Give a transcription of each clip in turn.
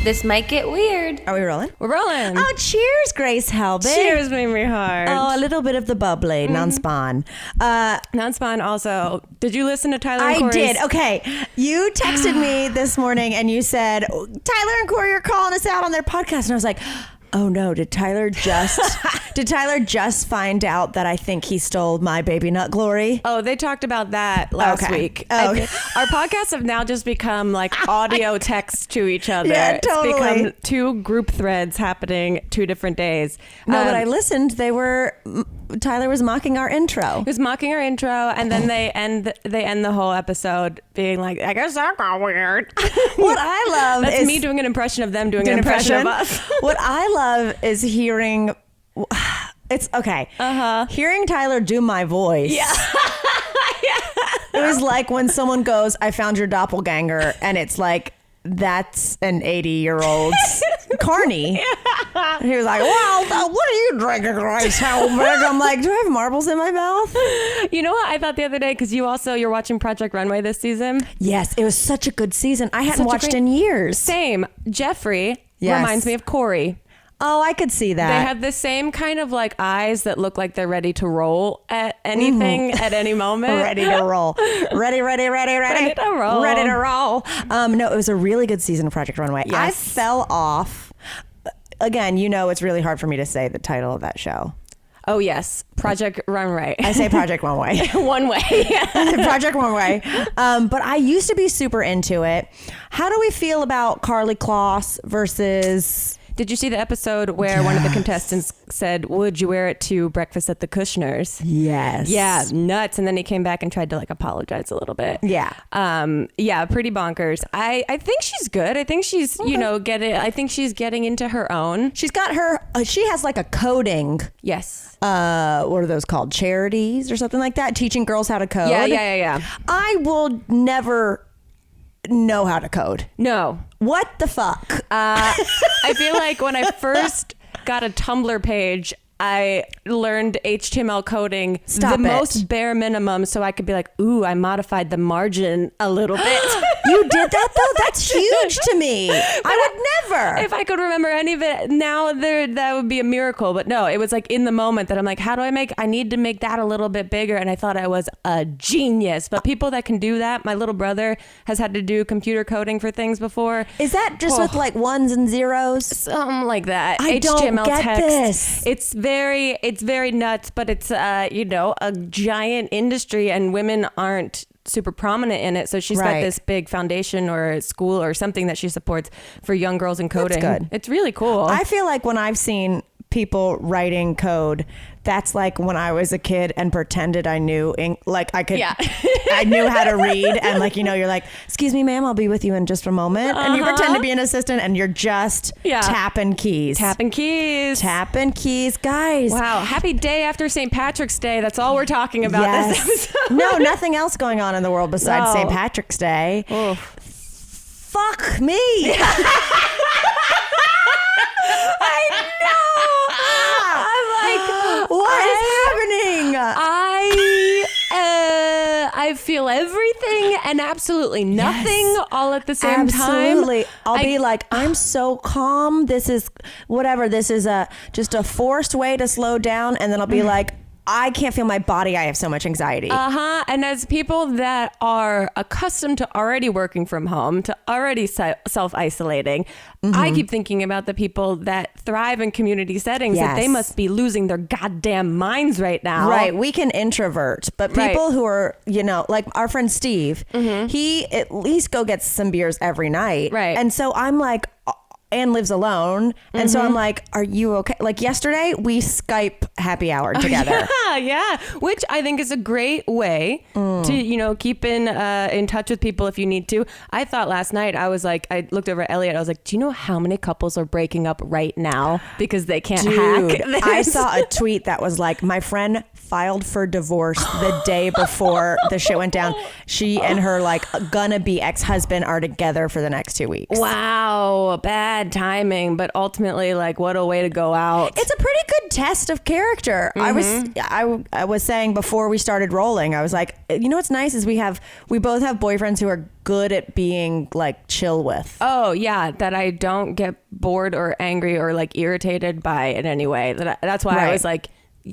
This might get weird. Are we rolling? We're rolling. Oh, cheers, Grace Helbig. Cheers, Mamrie Hart. Oh, a little bit of the bubbly, non-spawn. Non-spawn also. Did you listen to Tyler and I Corey's? did. Okay. You texted me this morning and you said, Tyler and Corey are calling us out on their podcast. And I was like, oh no, did Tyler just find out that I think he stole my baby nut glory? Oh, they talked about that last week. Oh, okay. Our podcasts have now just become like audio text to each other. Yeah, totally. It's become two group threads happening 2 different days. No, but I listened. Tyler was mocking our intro. He was mocking our intro, and then they end the whole episode being like, I guess that got weird. What I love That's is me doing an impression of them doing an impression of us. What I love is hearing. It's okay. Hearing Tyler do my voice. Yeah. It was like when someone goes, I found your doppelganger, and it's like, that's an 80-year-old carny. Yeah. He was like, well, what are you drinking, Grace Helbig? I'm like, do I have marbles in my mouth? You know what I thought the other day? Because you're watching Project Runway this season. Yes, it was such a good season. I hadn't watched in years. Same. Jeffrey reminds me of Corey. Oh, I could see that. They have the same kind of like eyes that look like they're ready to roll at anything at any moment. Ready to roll. Ready to roll. Ready to roll. No, it was a really good season of Project Runway. Yes. I fell off. Again, it's really hard for me to say the title of that show. Oh, yes. Project Runway. I say Project One Way. One Way. Project One Way. But I used to be super into it. How do we feel about Carly Kloss versus... Did you see the episode where one of the contestants said, would you wear it to breakfast at the Kushners? Yes. Yeah, nuts. And then he came back and tried to like apologize a little bit. Yeah. Yeah, pretty bonkers. I think she's good. I think she's, I think she's getting into her own. She's got she has like a coding. Yes. What are those called? Charities or something like that? Teaching girls how to code. Yeah. I will never know how to code. No. What the fuck? I feel like when I first got a Tumblr page, I learned HTML coding most bare minimum so I could be like, ooh, I modified the margin a little bit. You did that though? That's huge to me. I would never. If I could remember any of it now, that would be a miracle. But no, it was like in the moment that I'm like, I need to make that a little bit bigger. And I thought I was a genius. But people that can do that, my little brother has had to do computer coding for things before. Is that just with like ones and zeros? Something like that. I HTML don't get text. this. It's very nuts, but it's a giant industry and women aren't super prominent in it. So she's got this big foundation or school or something that she supports for young girls in coding. That's good. It's really cool. I feel like when I've seen people writing code, that's like when I was a kid and pretended I knew, I knew how to read. And like, you're like, excuse me, ma'am, I'll be with you in just a moment. And you pretend to be an assistant and you're just tapping keys. Tapping keys, guys. Wow. Happy day after St. Patrick's Day. That's all we're talking about this episode. No, nothing else going on in the world besides St. Patrick's Day. Oh. Fuck me. I know. I'm like, what is happening? I feel everything and absolutely nothing all at the same time. Absolutely. I'll be like, I'm so calm. This is whatever. This is just a forced way to slow down. And then I'll be like, I can't feel my body. I have so much anxiety. And as people that are accustomed to already working from home, to already self-isolating, I keep thinking about the people that thrive in community settings, that they must be losing their goddamn minds right now. Right. We can introvert, but people who are, like our friend Steve, he at least go get some beers every night. Right. And so I'm like, and lives alone. And so I'm like, are you okay? Like yesterday we Skype happy hour together. Yeah. Which I think is a great way to, keep in touch with people if you need to. I thought last night, I looked over at Elliot. I was like, do you know how many couples are breaking up right now because they can't hack this? I saw a tweet that was like, my friend filed for divorce the day before the shit went down. She and her gonna be ex-husband are together for the next 2 weeks. Wow. Bad bad timing, but ultimately, like, what a way to go out. It's a pretty good test of character. I was saying before we started rolling, I was like, you know what's nice is we both have boyfriends who are good at being like chill with. Oh yeah, that I don't get bored or angry or like irritated by in any way. That's why I was like,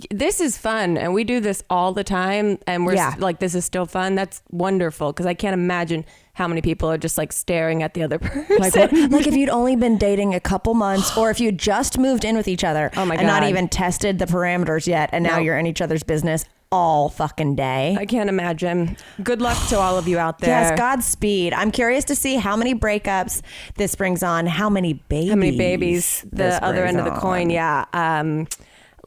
this is fun and we do this all the time and we're like, this is still fun. That's wonderful, because I can't imagine how many people are just like staring at the other person. Like if you'd only been dating a couple months, or if you just moved in with each other and not even tested the parameters yet, and now you're in each other's business all fucking day. I can't imagine. Good luck to all of you out there. Yes, Godspeed. I'm curious to see how many breakups this brings on, how many babies. The other end of the coin. Yeah.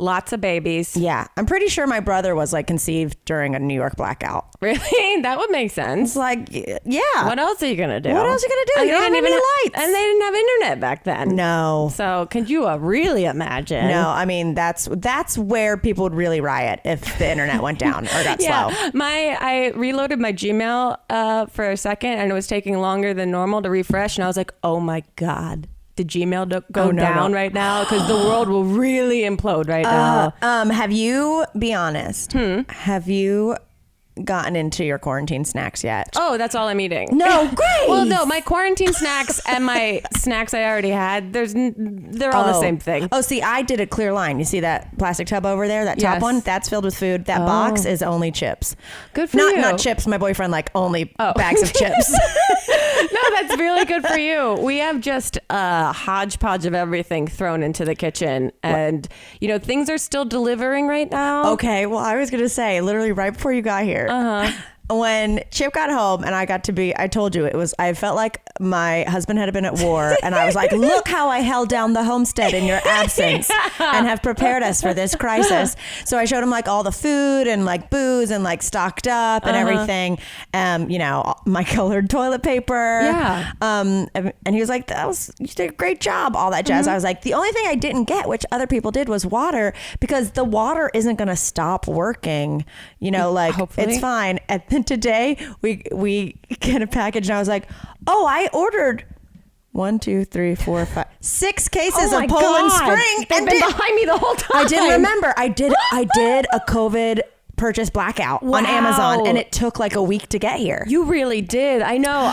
Lots of babies. Yeah. I'm pretty sure my brother was like conceived during a New York blackout. Really? That would make sense. It's like, yeah. What else are you going to do? What else are you going to do? And you don't have any lights. And they didn't have internet back then. No. So could you really imagine? No, I mean, that's where people would really riot if the internet went down or got slow. I reloaded my Gmail for a second and it was taking longer than normal to refresh. And I was like, oh my God. Did Gmail go down right now? Because the world will really implode right now. Have you, be honest, have you gotten into your quarantine snacks yet? Oh, that's all I'm eating. No, great. Well, no, my quarantine snacks and my snacks I already had, they're all the same thing. Oh, see, I did a clear line. You see that plastic tub over there? That top one? That's filled with food. That box is only chips. Good for you. Not chips. My boyfriend only bags of chips. No, that's really good for you. We have just a hodgepodge of everything thrown into the kitchen. And, things are still delivering right now. Okay. Well, I was going to say, literally right before you got here, when Chip got home and I told you I felt like my husband had been at war, and I was like, look how I held down the homestead in your absence and have prepared us for this crisis. So I showed him like all the food and like booze and like stocked up and everything. My colored toilet paper. Yeah. And he was like, you did a great job, all that jazz. I was like, the only thing I didn't get, which other people did, was water, because the water isn't going to stop working. Hopefully. It's fine. And then today we get a package and I was like, oh, I ordered 1, 2, 3, 4, 5, 6 cases of Poland Spring. They've been behind me the whole time. I didn't remember. I did a COVID purchase blackout on Amazon, and it took like a week to get here. You really did. I know.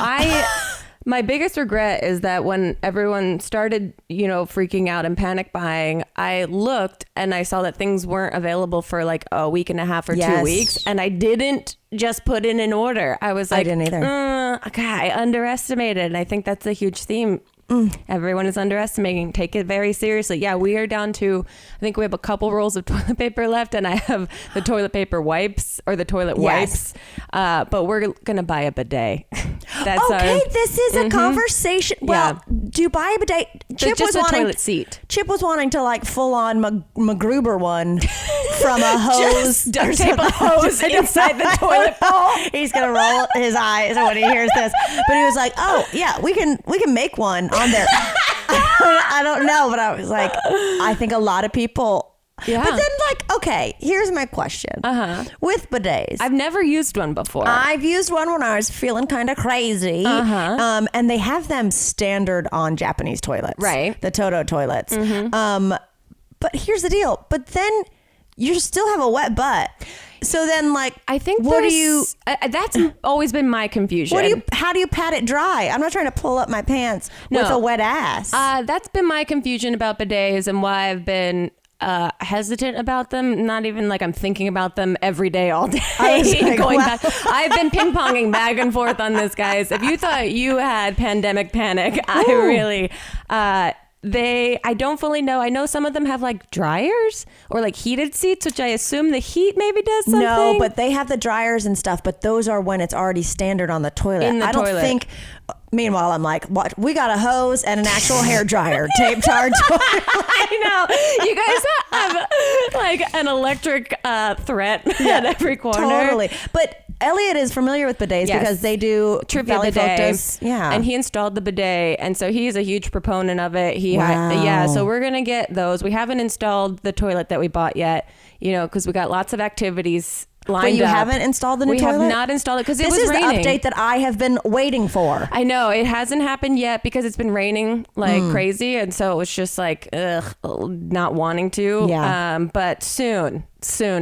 My biggest regret is that when everyone started, freaking out and panic buying, I looked and I saw that things weren't available for like a week and a half or 2 weeks. And I didn't just put in an order. I was like, I didn't either. Okay, I underestimated. And I think that's a huge theme. Everyone is underestimating. Take it very seriously. Yeah, we are down to, I think we have a couple rolls of toilet paper left, and I have the toilet paper wipes, or the toilet wipes. But we're going to buy a bidet. This is a conversation. Well, do you buy a bidet? Chip was wanting a toilet seat. Chip was wanting to like full on MacGruber one from a hose. Just duct tape a hose inside the toilet bowl. He's going to roll his eyes when he hears this. But he was like, oh yeah, we can make one on there. I don't know, but I was like, I think a lot of people. Yeah. But then okay, here's my question. With bidets. I've never used one before. I've used one when I was feeling kind of crazy. And they have them standard on Japanese toilets. Right. The Toto toilets. But here's the deal. But then you still have a wet butt. So then, I think that's always been my confusion. How do you pat it dry? I'm not trying to pull up my pants with a wet ass. That's been my confusion about bidets and why I've been hesitant about them. Not even like I'm thinking about them every day, all day. Back. I've been ping-ponging back and forth on this, guys. If you thought you had pandemic panic, I really... I don't fully know. I know some of them have like dryers or like heated seats, which I assume the heat maybe does something. No, but they have the dryers and stuff, but those are when it's already standard on the toilet. I don't think... Meanwhile, I'm like, what? We got a hose and an actual hair dryer taped to our toilet. I know. You guys have like an electric threat at every corner. Totally. But Elliot is familiar with bidets because they do Trivia bidet. Yeah. And he installed the bidet. And so he's a huge proponent of it. So we're going to get those. We haven't installed the toilet that we bought yet, because we got lots of activities lined But you up. haven't installed the new toilet? We have not installed it because it was This is raining. the update that I have been waiting for. I know it hasn't happened yet because it's been raining like crazy, and so it was just like not wanting to. Yeah. But soon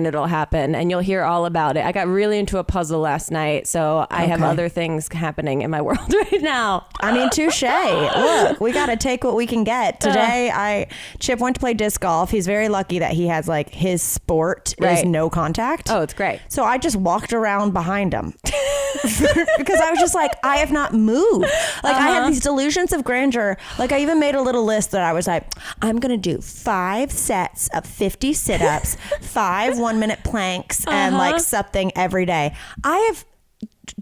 it'll happen, and you'll hear all about it. I got really into a puzzle last night, so I have other things happening in my world right now. I mean, touche. Look, we got to take what we can get. Today, Chip went to play disc golf. He's very lucky that he has like his sport is no contact. Oh, it's great. So I just walked around behind him because I was just like, I have not moved. Like I have these delusions of grandeur. Like I even made a little list that I was like, I'm going to do 5 sets of 50 sit-ups, 5 1-minute planks, and like something every day. I have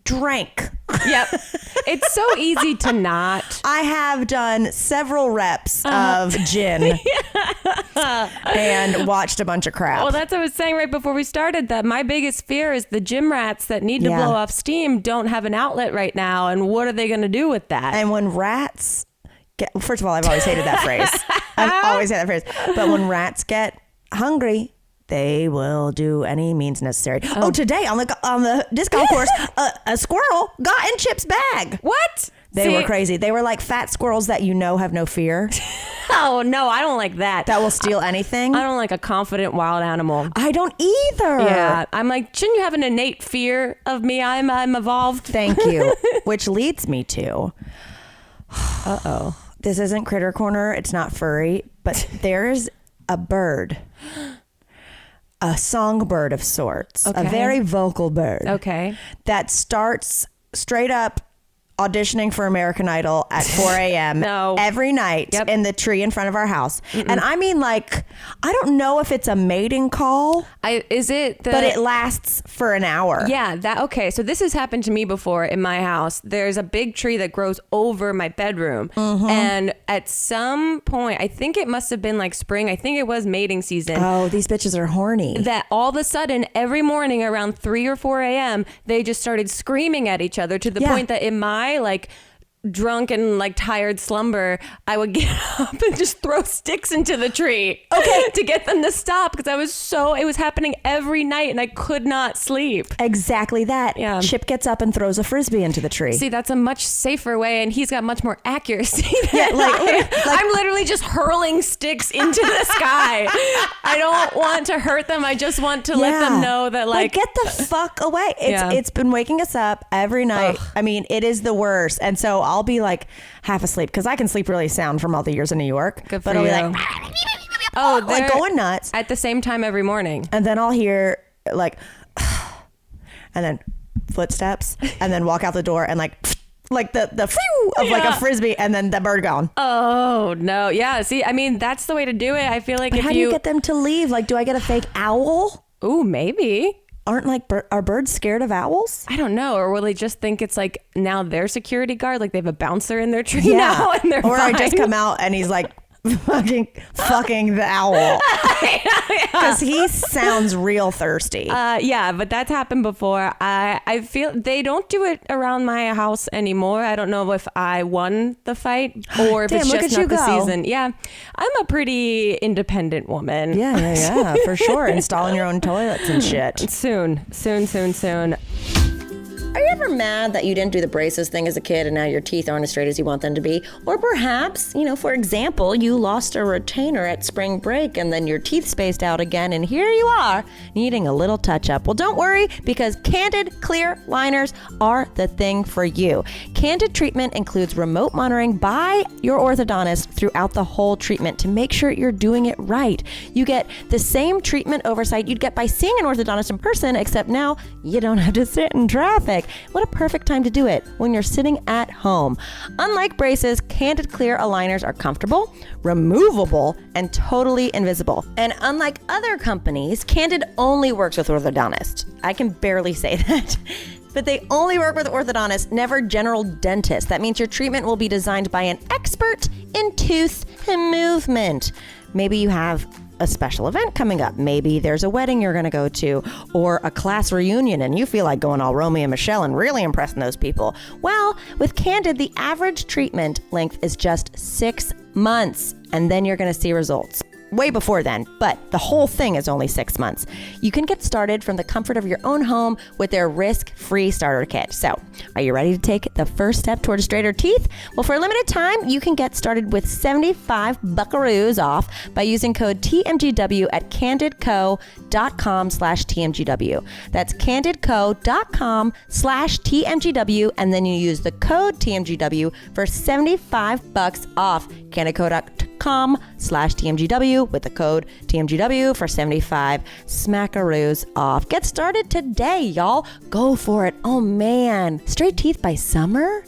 drank. Yep. It's so easy to not. I have done several reps of gin and watched a bunch of crap. Well, that's what I was saying right before we started, that my biggest fear is the gym rats that need to blow off steam don't have an outlet right now. And what are they going to do with that? And when rats get, first of all, I've always hated that phrase. I've always hated that phrase. But when rats get hungry, they will do any means necessary. Oh, today on the disc golf course, a squirrel got in Chip's bag. What? They were crazy. They were like fat squirrels that have no fear. Oh, no, I don't like that. That will steal anything. I don't like a confident wild animal. I don't either. Yeah. I'm like, shouldn't you have an innate fear of me? I'm evolved. Thank you. Which leads me to... Uh-oh. This isn't Critter Corner. It's not furry. But there's a bird... a songbird of sorts, a very vocal bird. Okay. That starts straight up auditioning for American Idol at 4 a.m. every night in the tree in front of our house. And I mean, like, I don't know if it's a mating call. But it lasts for an hour. Yeah. Okay. So this has happened to me before in my house. There's a big tree that grows over my bedroom. And at some point, I think it must have been like spring. I think it was mating season. Oh, these bitches are horny. That all of a sudden, every morning around 3 or 4 a.m., they just started screaming at each other to the point that in my like drunk and like tired slumber, I would get up and just throw sticks into the tree to get them to stop, because it was happening every night and I could not sleep. Exactly that. Yeah. Chip gets up and throws a frisbee into the tree. See, that's a much safer way, and he's got much more accuracy. I'm literally just hurling sticks into the sky. I don't want to hurt them. I just want to let them know that like get the fuck away. It's been waking us up every night. I mean, it is the worst. And so I'll be like half asleep because I can sleep really sound from all the years in New York. Good for I'll you. be like, like going nuts at the same time every morning. And then I'll hear like, and then footsteps, and then walk out the door and like the phew of like a frisbee, and then the bird gone. Oh no. Yeah. See, I mean, that's the way to do it. I feel like but how do you get them to leave? Like, do I get a fake owl? Ooh, maybe. Are birds scared of owls? I don't know. Or will they just think it's like now their security guard, like they have a bouncer in their tree now and they're Or fine. I just come out and he's like fucking the owl. Because he sounds real thirsty. Yeah, but that's happened before. I feel they don't do it around my house anymore. I don't know if I won the fight or if it's just not the season. Yeah, I'm a pretty independent woman. Yeah, for sure. Installing your own toilets and shit. Soon. Are you ever mad that you didn't do the braces thing as a kid and now your teeth aren't as straight as you want them to be? Or perhaps, for example, you lost a retainer at spring break and then your teeth spaced out again and here you are needing a little touch up. Well, don't worry, because Candid Clear Liners are the thing for you. Candid treatment includes remote monitoring by your orthodontist throughout the whole treatment to make sure you're doing it right. You get the same treatment oversight you'd get by seeing an orthodontist in person, except now you don't have to sit in traffic. What a perfect time to do it when you're sitting at home. Unlike braces, Candid Clear aligners are comfortable, removable, and totally invisible. And unlike other companies, Candid only works with orthodontists. I can barely say that. But they only work with orthodontists, never general dentists. That means your treatment will be designed by an expert in tooth and movement. Maybe you have a special event coming up. Maybe there's a wedding you're going to go to, or a class reunion and you feel like going all Romeo and Michelle and really impressing those people. Well, with Candid, the average treatment length is just 6 months, and then you're going to see results. way before then, but the whole thing is only 6 months. You can get started from the comfort of your own home with their risk-free starter kit. So, are you ready to take the first step towards straighter teeth? Well, for a limited time, you can get started with 75 buckaroos off by using code TMGW at candidco.com/TMGW. That's candidco.com/TMGW, and then you use the code TMGW for $75 off. candidco.com/TMGW with the code TMGW for 75 smackaroos off. Get started today, y'all. Go for it. Oh man, straight teeth by summer?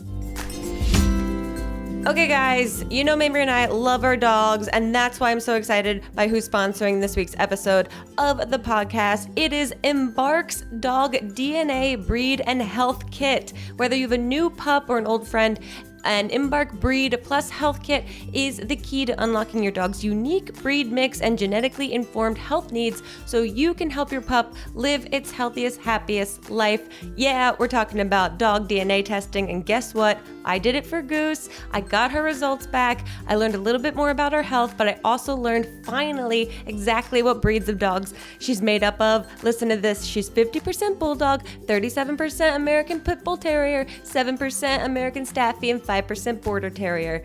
Okay, guys, you know Mamrie and I love our dogs, and that's why I'm so excited by who's sponsoring this week's episode of the podcast. It is Embark's Dog DNA Breed and Health Kit. Whether you have a new pup or an old friend, an Embark Breed Plus Health Kit is the key to unlocking your dog's unique breed mix and genetically informed health needs so you can help your pup live its healthiest, happiest life. Yeah, we're talking about dog DNA testing, and guess what? I did it for Goose. I got her results back. I learned a little bit more about her health, but I also learned finally exactly what breeds of dogs she's made up of. Listen to this. She's 50% Bulldog, 37% American Pit Bull Terrier, 7% American Staffy, and 5% Border Terrier.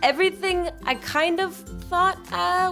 Everything I kind of thought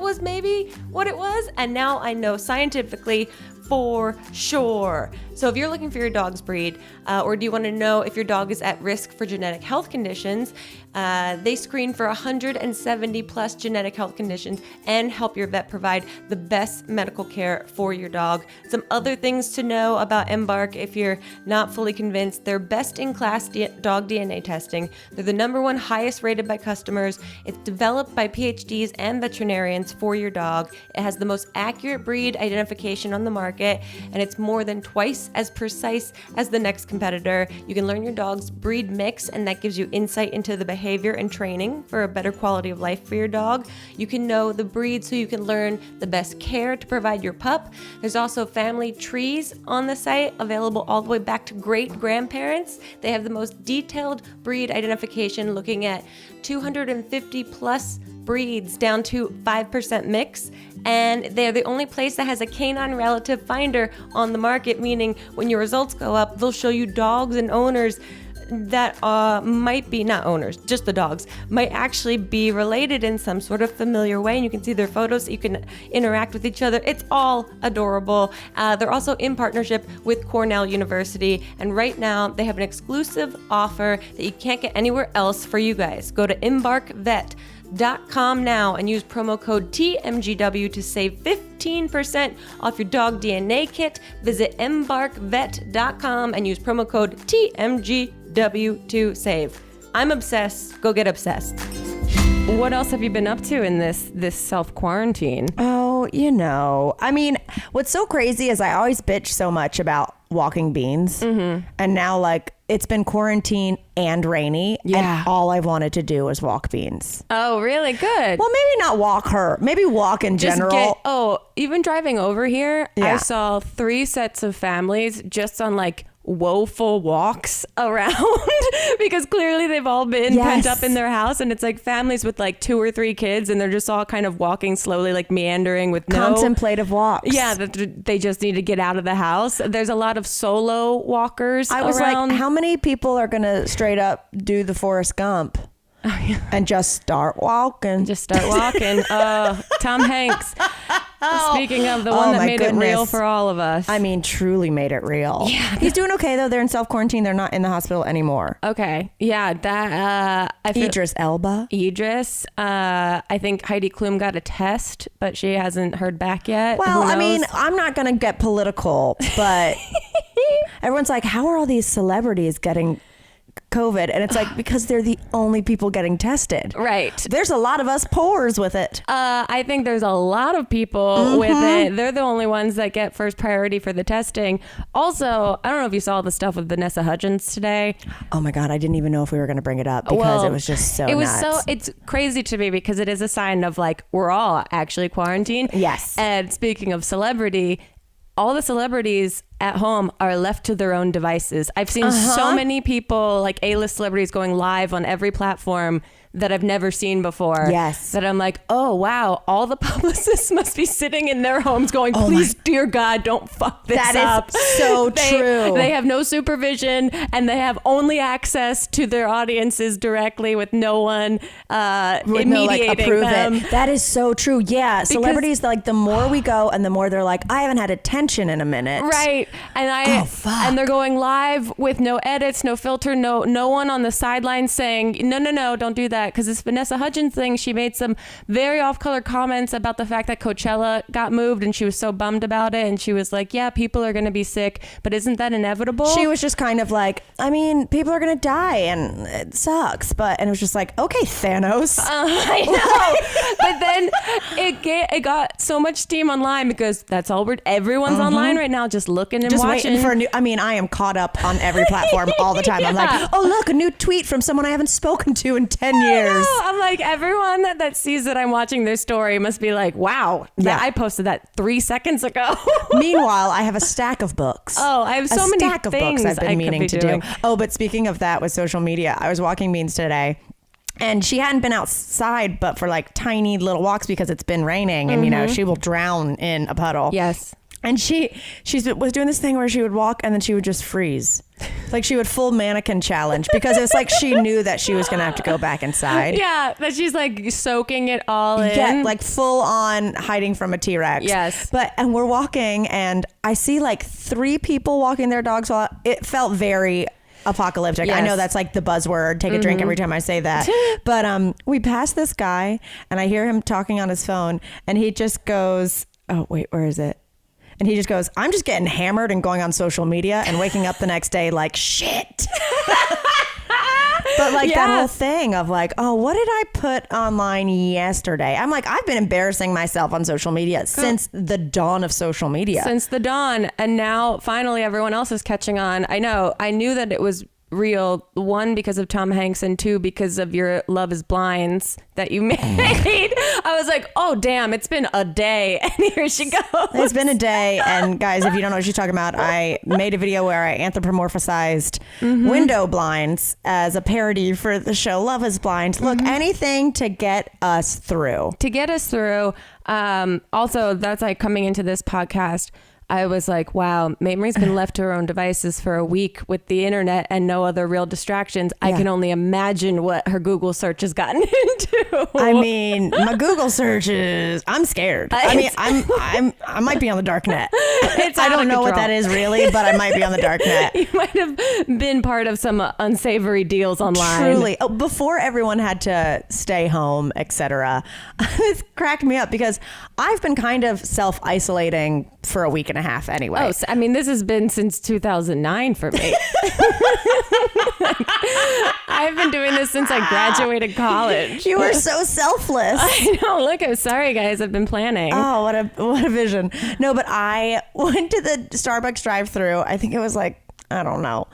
was maybe what it was, and now I know scientifically for sure. So if you're looking for your dog's breed, or do you want to know if your dog is at risk for genetic health conditions, they screen for 170 plus genetic health conditions and help your vet provide the best medical care for your dog. Some other things to know about Embark if you're not fully convinced: they're best in class dog DNA testing. They're the #1 highest rated by customers. It's developed by PhDs and veterinarians for your dog. It has the most accurate breed identification on the market, and it's more than twice as precise as the next competitor. You can learn your dog's breed mix, and that gives you insight into the behavior and training for a better quality of life for your dog. You can know the breed so you can learn the best care to provide your pup. There's also family trees on the site available all the way back to great grandparents. They have the most detailed breed identification, looking at 250 plus breeds down to 5% mix, and they're the only place that has a canine relative finder on the market, meaning when your results go up, they'll show you dogs and owners that might be, not owners, just the dogs, might actually be related in some sort of familiar way, and you can see their photos so you can interact with each other. It's all adorable. They're also in partnership with Cornell University, and right now they have an exclusive offer that you can't get anywhere else for you guys. Go to embarkvet.com now and use promo code TMGW to save 15% off your dog DNA kit. Visit embarkvet.com and use promo code TMGW to save. I'm obsessed. Go get obsessed. What else have you been up to in this self-quarantine? Oh, I mean, what's so crazy is I always bitch so much about walking beans, and now it's been quarantine and rainy, and all I wanted to do was walk Beans. Oh, really? Good. Well, maybe not walk her, maybe walk in general. Even driving over here, I saw 3 sets of families just on woeful walks around because clearly they've all been pent up in their house, and it's families with 2 or 3 kids, and they're just all kind of walking slowly, meandering with contemplative walks. Yeah, they just need to get out of the house. There's a lot of solo walkers I was around. how many people are gonna straight up do the Forrest Gump and just start walking? Tom Hanks. Speaking of the one that made it real for all of us. I mean, truly made it real. Yeah. He's doing okay, though. They're in self-quarantine. They're not in the hospital anymore. Okay. Yeah, that... Idris Elba. I think Heidi Klum got a test, but she hasn't heard back yet. Well, I mean, I'm not going to get political, but everyone's like, how are all these celebrities getting COVID? And it's because they're the only people getting tested. Right. There's a lot of us poors with it. I think there's a lot of people with it. They're the only ones that get first priority for the testing. Also, I don't know if you saw the stuff with Vanessa Hudgens today. Oh my God. I didn't even know if we were going to bring it up because it was just so nuts. It's crazy to me because it is a sign of we're all actually quarantined. Yes. And speaking of celebrity, all the celebrities at home are left to their own devices. I've seen so many people, like A-list celebrities, going live on every platform that I've never seen before. Yes. That I'm like, oh, wow, all the publicists must be sitting in their homes going, please, dear God, don't fuck this up. That is so true. They have no supervision, and they have only access to their audiences directly with no one mediating them. That is so true. Yeah. Celebrities, like, the more we go and the more they're like, I haven't had attention in a minute. Right. And and they're going live with no edits, no filter, no one on the sidelines saying, no, don't do that. Because this Vanessa Hudgens thing, she made some very off-color comments about the fact that Coachella got moved, and she was so bummed about it. And she was like, yeah, people are going to be sick, but isn't that inevitable? She was just kind of like, I mean, people are going to die and it sucks. And it was just like, okay, Thanos. I know. But then it got so much steam online because that's all everyone's online right now, just looking and just watching. Waiting for a new, I mean, I am caught up on every platform all the time. I'm like, oh, look, a new tweet from someone I haven't spoken to in 10 years. I'm like, everyone that sees that I'm watching their story must be like, wow, I posted that 3 seconds ago. Meanwhile, I have a stack of books. Oh, I have so many stack of things books I've been meaning to do. doing. Oh, but speaking of that with social media, I was walking Beanz today. And she hadn't been outside but for like tiny little walks because it's been raining, and you know, she will drown in a puddle. Yes. And she was doing this thing where she would walk and then she would just freeze. Like she would full mannequin challenge because it's like she knew that she was going to have to go back inside. Yeah, that she's like soaking it all in. Yeah, like full on hiding from a T-Rex. Yes. And we're walking and I see like 3 people walking their dogs. While it felt very apocalyptic. Yes. I know that's like the buzzword. Take a drink every time I say that. But we passed this guy and I hear him talking on his phone and he just goes, oh, wait, where is it? And he just goes, I'm just getting hammered and going on social media and waking up the next day like, shit. But like that whole thing of like, oh, what did I put online yesterday? I'm like, I've been embarrassing myself on social media since the dawn of social media. Since the dawn. And now finally everyone else is catching on. I know. I knew that it was real, 1 because of Tom Hanks and 2 because of your Love is Blinds that you made. I was like, oh damn, it's been a day and here she goes. It's been a day, and guys, if you don't know what she's talking about, I made a video where I anthropomorphized window blinds as a parody for the show Love is Blind. Look, anything to get us through. Also, that's like coming into this podcast, I was like, wow, Mamrie's been left to her own devices for a week with the internet and no other real distractions. I can only imagine what her Google search has gotten into. I mean, my Google searches, I'm scared. I mean, I might be on the dark net. I don't know what that is really, but I might be on the dark net. You might have been part of some unsavory deals online. Truly. Oh, before everyone had to stay home, etc. This cracked me up because I've been kind of self-isolating for a week and a half anyway. Oh, so, I mean, this has been since 2009 for me. I've been doing this since I graduated college. You were so selfless. I know. Look, I'm sorry, guys. I've been planning. Oh, what a vision. No, but I went to the Starbucks drive-thru. I think it was like, I don't know,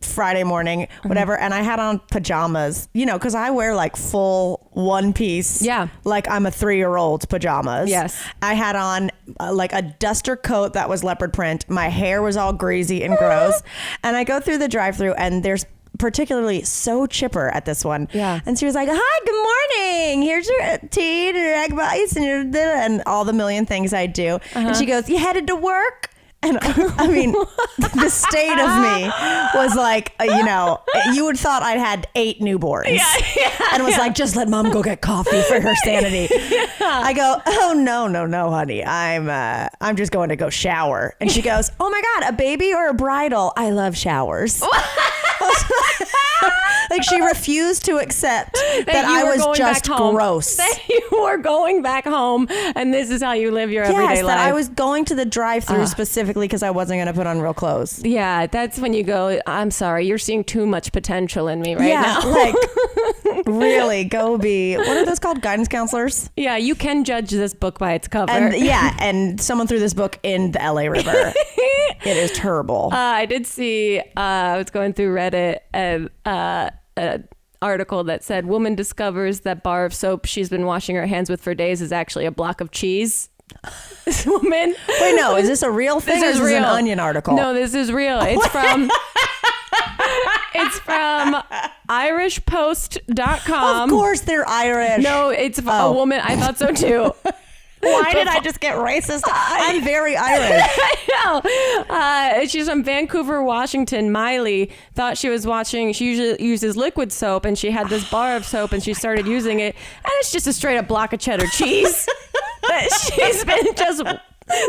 Friday morning, whatever, and I had on pajamas, you know, because I wear like full one piece, like I'm a 3-year-old pajamas. Yes. I had on like a duster coat that was leopard print. My hair was all greasy and gross, and I go through the drive-thru, and there's particularly so chipper at this one. Yeah. And she was like, hi, good morning. Here's your tea and your egg bites and your and all the million things I do. And she goes, you headed to work? And I mean, the state of me was like, you know, you would have thought I'd had 8 newborns. And was like, just let mom go get coffee for her sanity. I go, oh, no, honey. I'm just going to go shower. And she goes, oh my God, a baby or a bridal? I love showers. Like she refused to accept that I was just gross. That you were going back home and this is how you live your everyday life. That I was going to the drive-thru specifically because I wasn't going to put on real clothes. Yeah, that's when you go, I'm sorry, you're seeing too much potential in me now. Like really, go be, what are those called? Guidance counselors? Yeah, you can judge this book by its cover. And someone threw this book in the LA River. It is terrible. I did see, I was going through Reddit and an article that said woman discovers that bar of soap she's been washing her hands with for days is actually a block of cheese. This woman. Wait, no, is this a real thing? This is or is real. This an Onion article? No, this is real. It's from irishpost.com. Of course they're Irish. No, it's a woman. I thought so too. Why did I just get racist? I'm very Irish. I know. She's from Vancouver, Washington. Miley thought she was watching. She usually uses liquid soap, and she had this bar of soap, and she started using it, and it's just a straight up block of cheddar cheese that she's been just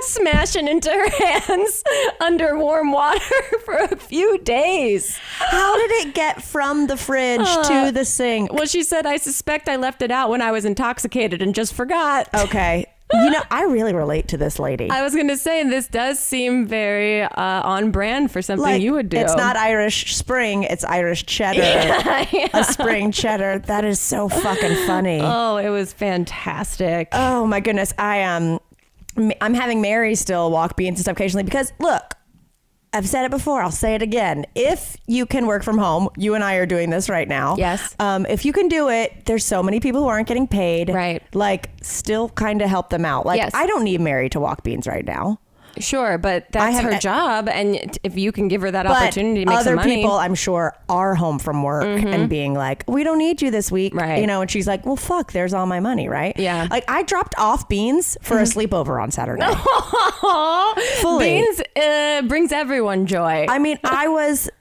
smashing into her hands under warm water for a few days. How did it get from the fridge to the sink? Well, she said, I suspect I left it out when I was intoxicated and just forgot. Okay. You know, I really relate to this lady. I was going to say, this does seem very on brand for something you would do. It's not Irish Spring, it's Irish cheddar. Yeah. A spring cheddar. That is so fucking funny. Oh, it was fantastic. Oh my goodness. I'm having Mary still walk Beanz and stuff occasionally because look, I've said it before. I'll say it again. If you can work from home, you and I are doing this right now. Yes. If you can do it, there's so many people who aren't getting paid. Right. Like, still kind of help them out. Like, yes. I don't need Mary to walk Beanz right now. Sure, but that's her job, and if you can give her that opportunity to make other some money. people, I'm sure, are home from work and being like, we don't need you this week. Right. You know, and she's like, well, fuck, there's all my money, right? Yeah. Like, I dropped off Beanz for a sleepover on Saturday. Fully. Beanz brings everyone joy. I mean, I was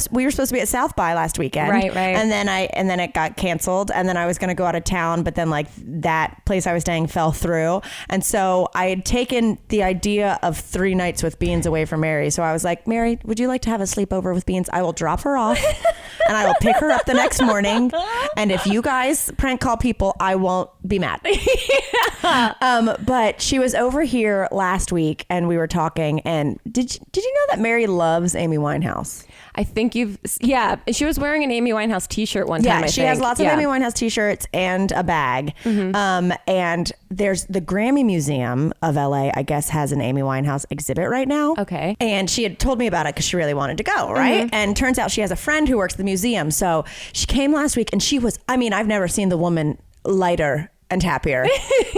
we were supposed to be at South by last weekend. Right. And then it got canceled, and then I was going to go out of town, but then like that place I was staying fell through. And so I had taken the idea of 3 nights with Beanz away from Mary. So I was like, Mary, would you like to have a sleepover with Beanz? I will drop her off and I will pick her up the next morning. And if you guys prank call people, I won't be mad. But she was over here last week and we were talking, and did you know that Mary loves Amy Winehouse? I think she was wearing an Amy Winehouse t-shirt one time. Yeah, she has lots of Amy Winehouse t-shirts and a bag. And there's the Grammy Museum of LA, I guess, has an Amy Winehouse exhibit right now. Okay. And she had told me about it because she really wanted to go, right? And turns out she has a friend who works at the museum. So she came last week and she was, I mean, I've never seen the woman lighter and happier.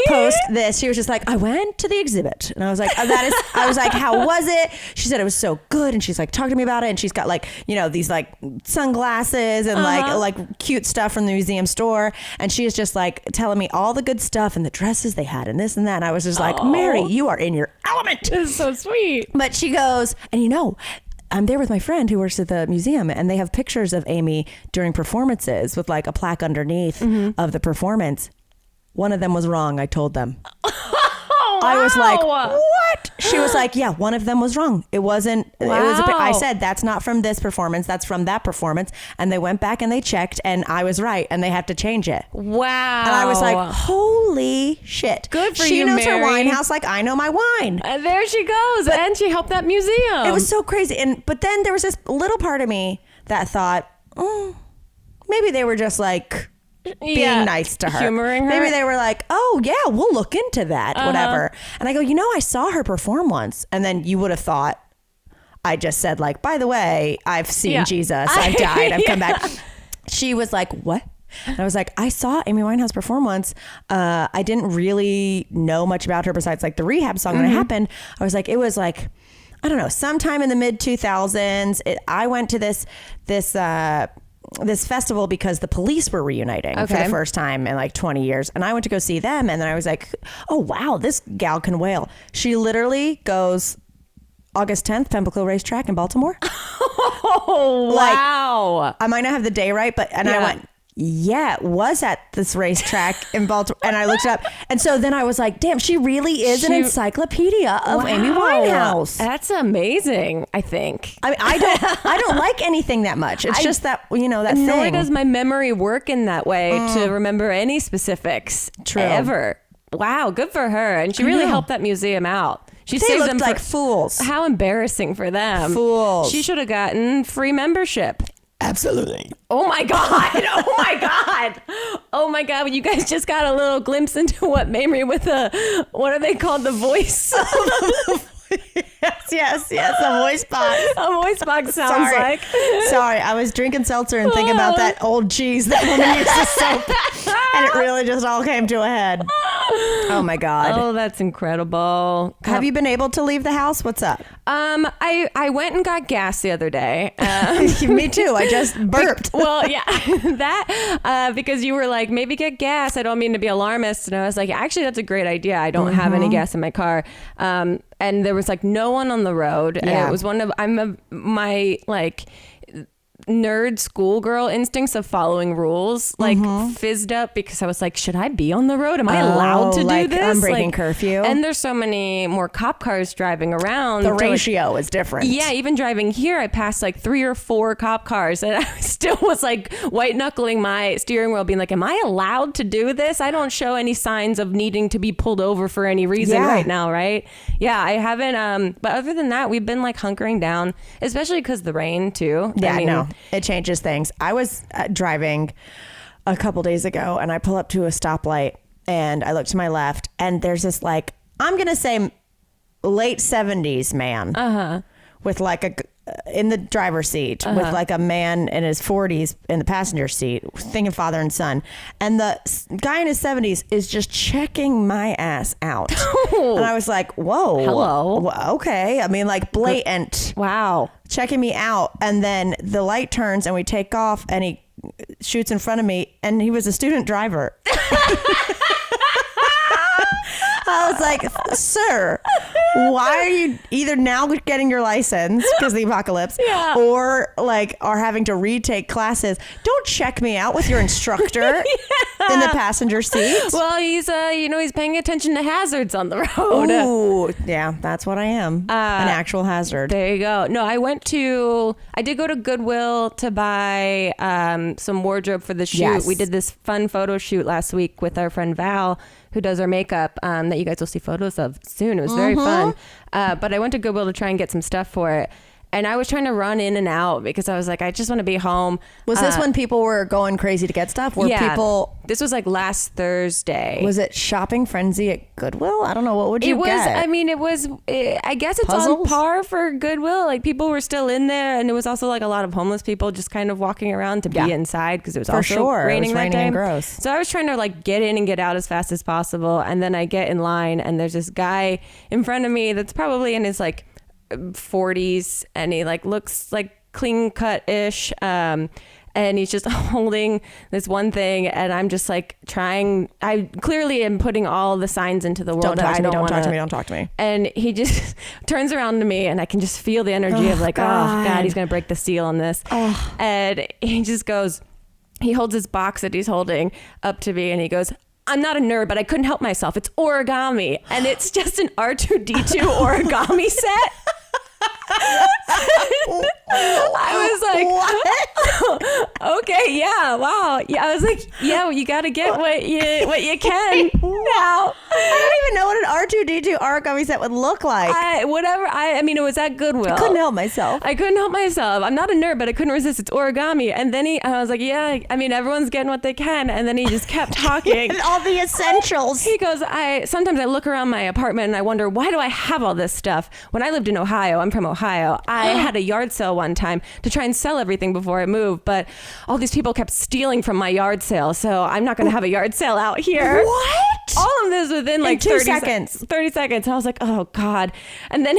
Post this, she was just like, I went to the exhibit, and I was like, I was like, how was it? She said it was so good, and she's like, talk to me about it, and she's got like, you know, these like sunglasses and like cute stuff from the museum store, and she is just like telling me all the good stuff and the dresses they had and this and that, and I was just like, Mary, you are in your element. This is so sweet. But she goes, and you know, I'm there with my friend who works at the museum, and they have pictures of Amy during performances with like a plaque underneath of the performance. One of them was wrong, I told them. Oh, wow. I was like, what? She was like, yeah, one of them was wrong. It wasn't, wow. It was I said, that's not from this performance, that's from that performance. And they went back and they checked, and I was right, and they had to change it. Wow. And I was like, holy shit. Good for she you, knows Mary. her wine house like I know my wine. There she goes. And she helped that museum. It was so crazy. But then there was this little part of me that thought, maybe they were just like being nice to her. Humoring her. Maybe they were like, oh yeah, we'll look into that, whatever. And I go, you know, I saw her perform once. And then you would have thought I just said like, by the way, I've seen Jesus. I've died. I've come back. She was like, what? And I was like, I saw Amy Winehouse perform once. I didn't really know much about her besides like the Rehab song when it happened. I was like, it was like, I don't know, sometime in the mid 2000s. I went to this festival because the Police were reuniting for the first time in like 20 years. And I went to go see them. And then I was like, oh, wow, this gal can wail. She literally goes August 10th, Pembroke Racetrack in Baltimore. Oh, wow. I might not have the day right, but, and I went, yeah, it was at this racetrack in Baltimore. And I looked it up. And so then I was like, damn, she really is an encyclopedia of Amy Winehouse. That's amazing, I think. I mean, I don't like anything that much. It's just that, you know, that thing. Nor does my memory work in that way to remember any specifics ever. Wow, good for her. And she really helped that museum out. She They saved looked them like fools. How embarrassing for them. Fools. She should have gotten free membership. Absolutely. Oh my God. Oh my God. Oh my God. You guys just got a little glimpse into what Mamrie with what are they called? The voice. Yes. A voice box. A voice box sounds like. Sorry. I was drinking seltzer and thinking about that old cheese that woman used to soap. And it really just all came to a head. Oh my God. Oh, that's incredible. Have you been able to leave the house? What's up? I went and got gas the other day. Me too. I just burped. Well, yeah, that because you were like, maybe get gas. I don't mean to be alarmist, and I was like, actually, that's a great idea. I don't have any gas in my car, and there was like no one on the road, and it was my like nerd schoolgirl instincts of following rules like fizzed up because I was like, should I be on the road? Am I allowed to do this? I'm breaking curfew. And there's so many more cop cars driving around. The ratio is different. Yeah, even driving here, I passed like 3 or 4 cop cars and I still was like white knuckling my steering wheel being like, am I allowed to do this? I don't show any signs of needing to be pulled over for any reason right now, right? Yeah, I haven't. But other than that, we've been like hunkering down, especially because the rain too. Yeah, I know. It changes things. I was driving a couple days ago and I pull up to a stoplight and I look to my left and there's this like, I'm going to say late 70s man with like in the driver's seat with like a man in his 40s in the passenger seat, thinking father and son. And the guy in his 70s is just checking my ass out. And I was like, whoa. Hello. Okay. I mean, like blatant. Wow. Checking me out. And then the light turns and we take off and he shoots in front of me and he was a student driver. I was like, sir, why are you either now getting your license because of the apocalypse or like are having to retake classes? Don't check me out with your instructor in the passenger seat. Well, he's he's paying attention to hazards on the road. Ooh, yeah, that's what I am. An actual hazard. There you go. No, I did go to Goodwill to buy some wardrobe for the shoot. Yes. We did this fun photo shoot last week with our friend Val, who does our makeup, that you guys will see photos of soon. It was very fun. But I went to Goodwill to try and get some stuff for it. And I was trying to run in and out because I was like, I just want to be home. Was this when people were going crazy to get stuff? This was like last Thursday. Was it shopping frenzy at Goodwill? I don't know. What would you get? I guess it's Puzzles? on par for Goodwill. Like people were still in there, and it was also like a lot of homeless people just kind of walking around to be inside because it was raining that day. And gross. So I was trying to like get in and get out as fast as possible, and then I get in line, and there's this guy in front of me that's probably in his like 40s, and he like looks like clean cut ish, and he's just holding this one thing, and I'm just like I clearly am putting all the signs into the world. Don't talk to me. And he just turns around to me, and I can just feel the energy of like, God. Oh God, he's gonna break the seal on this. And he just goes, he holds his box that he's holding up to me, and he goes, I'm not a nerd, but I couldn't help myself. It's origami. And it's just an R2-D2 origami set. I was like, okay, yeah, wow. Yeah, I was like, yeah, well, you got to get what you can now. I don't even know what an R2-D2 origami set would look like. I mean, it was at Goodwill. I couldn't help myself. I'm not a nerd, but I couldn't resist. It's origami. And then I was like, yeah, I mean, everyone's getting what they can. And then he just kept talking. All the essentials. He goes, sometimes I look around my apartment and I wonder, why do I have all this stuff? When I lived in Ohio, I'm from Ohio, I had a yard sale one time to try and sell everything before I moved, but all these people kept stealing from my yard sale, so I'm not going to have a yard sale out here. What? All of this within like 30 seconds. 30 seconds. I was like, oh God. And then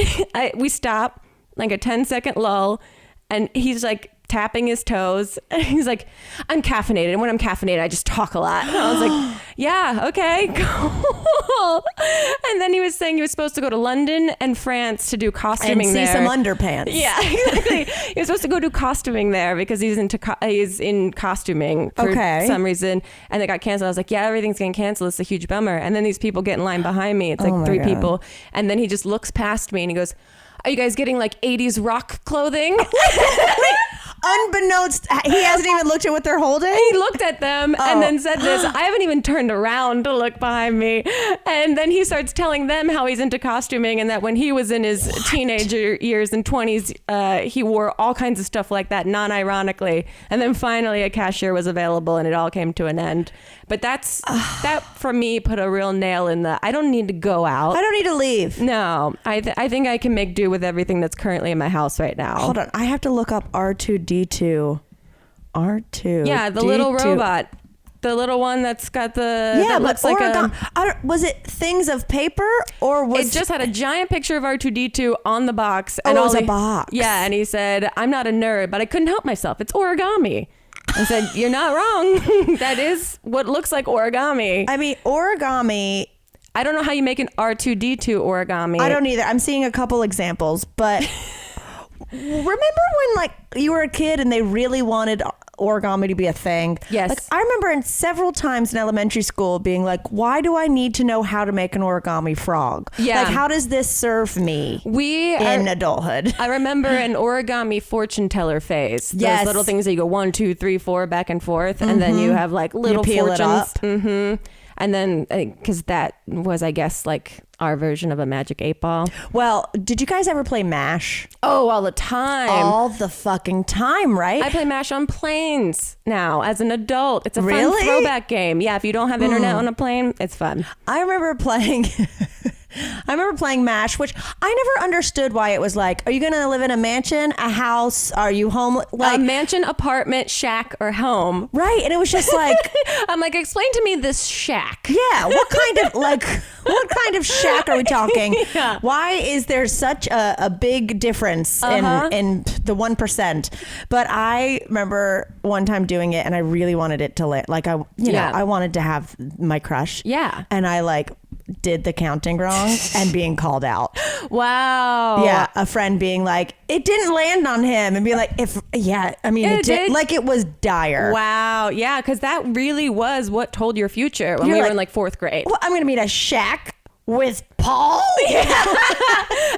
we stop, like a 10-second lull, and he's like tapping his toes. And he's like, I'm caffeinated. And when I'm caffeinated, I just talk a lot. And I was like, yeah, okay, cool. And then he was saying he was supposed to go to London and France to do costuming and see there. some underpants. Yeah, exactly. He was supposed to go do costuming there because he's in costuming for some reason. And they got canceled. I was like, yeah, everything's getting canceled. It's a huge bummer. And then these people get in line behind me. It's like 3 people. And then he just looks past me and he goes, are you guys getting like 80s rock clothing? Unbeknownst, he hasn't even looked at what they're holding. He looked at them and then said this. I haven't even turned around to look behind me. And then he starts telling them how he's into costuming and that when he was in his teenager years and 20s, he wore all kinds of stuff like that, non-ironically. And then finally a cashier was available and it all came to an end. But that for me put a real nail in I don't need to go out. I don't need to leave. No, I think I can make do with everything that's currently in my house right now. Hold on. I have to look up R2-D2. R2. Yeah, the little robot. The little one that's got the Yeah, that but looks like was it things of paper or was it just had a giant picture of R2D2 on the box? Oh, And it was all a box. Yeah, and he said, "I'm not a nerd, but I couldn't help myself. It's origami." I said, "You're not wrong. That is what looks like origami." I mean, origami. I don't know how you make an R2D2 origami. I don't either. I'm seeing a couple examples, but remember when like you were a kid and they really wanted origami to be a thing? Yes. Like, I remember in several times in elementary school being like, why do I need to know how to make an origami frog? Yeah. Like, how does this serve me in adulthood? I remember an origami fortune teller phase. Yes. Those little things that you go 1, 2, 3, 4 back and forth, and then you have like little peel it fortunes. up. Mm-hmm. And then, because that was, I guess, like our version of a magic 8-ball. Well, did you guys ever play MASH? Oh, all the time. All the fucking time, right? I play MASH on planes now as an adult. It's a fun Really? throwback game. Yeah, if you don't have internet on a plane, it's fun. I remember playing MASH, which I never understood why it was like, are you going to live in a mansion, a house? Are you home? Like a mansion, apartment, shack, or home. Right. And it was just like, I'm like, explain to me this shack. yeah, what kind of shack are we talking? Yeah. Why is there such a big difference in the 1%? But I remember one time doing it and I really wanted it to like, I wanted to have my crush. Yeah. And I like did the counting wrong and being called out. Wow. Yeah, a friend being like, it didn't land on him, and being like, it did. Like, it was dire. Wow. Yeah, because that really was what told your future when You're we like, were in like 4th grade. Well, I'm gonna meet a shack with Paul. Yeah.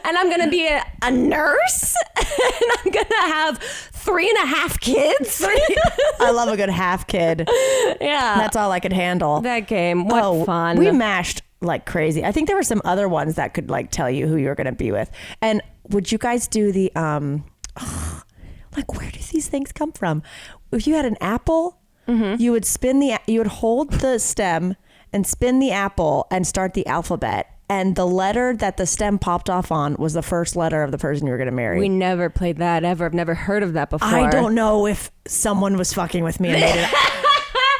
And I'm gonna be a nurse, and I'm gonna have 3.5 kids. I love a good half kid. Yeah, That's all I could handle. that game. What fun. We mashed like crazy. I think there were some other ones that could like tell you who you were going to be with. And would you guys do the like, where do these things come from? If you had an apple, you would hold the stem and spin the apple and start the alphabet. And the letter that the stem popped off on was the first letter of the person you were going to marry. We never played that ever. I've never heard of that before. I don't know if someone was fucking with me and made it.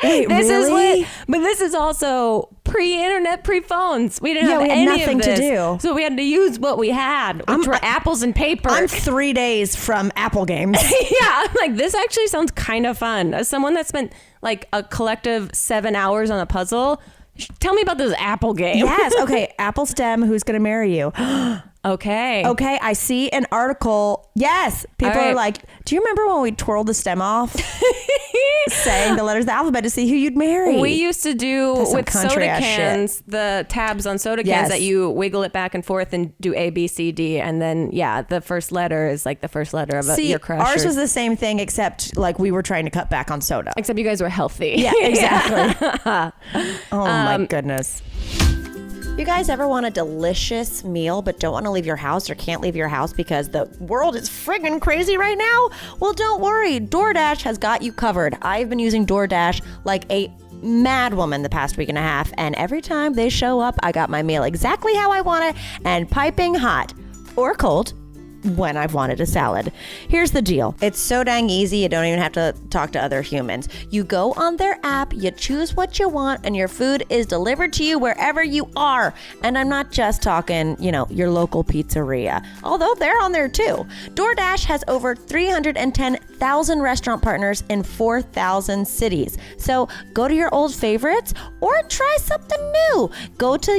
Wait, This really? but this is also pre-internet, pre-phones. We didn't have we had any nothing of to this. do. So we had to use what we had, which were apples and paper. I'm 3 days from Apple games. Yeah, I'm like, this actually sounds kind of fun. As someone that spent like a collective 7 hours on a puzzle, tell me about this Apple game. Yes. Okay. Apple stem. Who's going to marry you? Okay. Okay. I see an article. Yes. People All right. are like, do you remember when we twirled the stem off? Saying the letters of the alphabet to see who you'd marry. We used to do That's some with soda country-ass cans, the tabs on soda cans Yes. that you wiggle it back and forth and do A, B, C, D. And then, yeah, the first letter is like the first letter of your crush. Ours was the same thing, except like we were trying to cut back on soda. Except you guys were healthy. Yeah, exactly. Oh my goodness. You guys ever want a delicious meal but don't want to leave your house or can't leave your house because the world is friggin' crazy right now? Well, don't worry. DoorDash has got you covered. I've been using DoorDash like a mad woman the past week and a half, and every time they show up, I got my meal exactly how I want it and piping hot or cold when I've wanted a salad. Here's the deal. It's so dang easy, you don't even have to talk to other humans. You go on their app, you choose what you want, and your food is delivered to you wherever you are. And I'm not just talking, your local pizzeria, although they're on there too. DoorDash has over 310,000 restaurant partners in 4,000 cities. So go to your old favorites or try something new. Go to,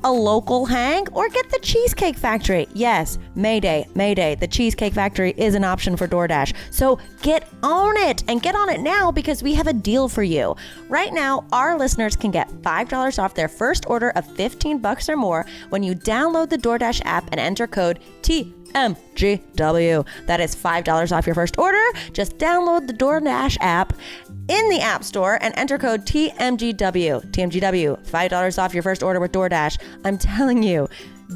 a local hang or get the Cheesecake Factory. Yes, Mayday. The Cheesecake Factory is an option for DoorDash. So get on it and get on it now because we have a deal for you. Right now, our listeners can get $5 off their first order of $15 or more when you download the DoorDash app and enter code TMGW. That is $5 off your first order. Just download the DoorDash app in the App Store and enter code TMGW. TMGW, $5 off your first order with DoorDash. I'm telling you,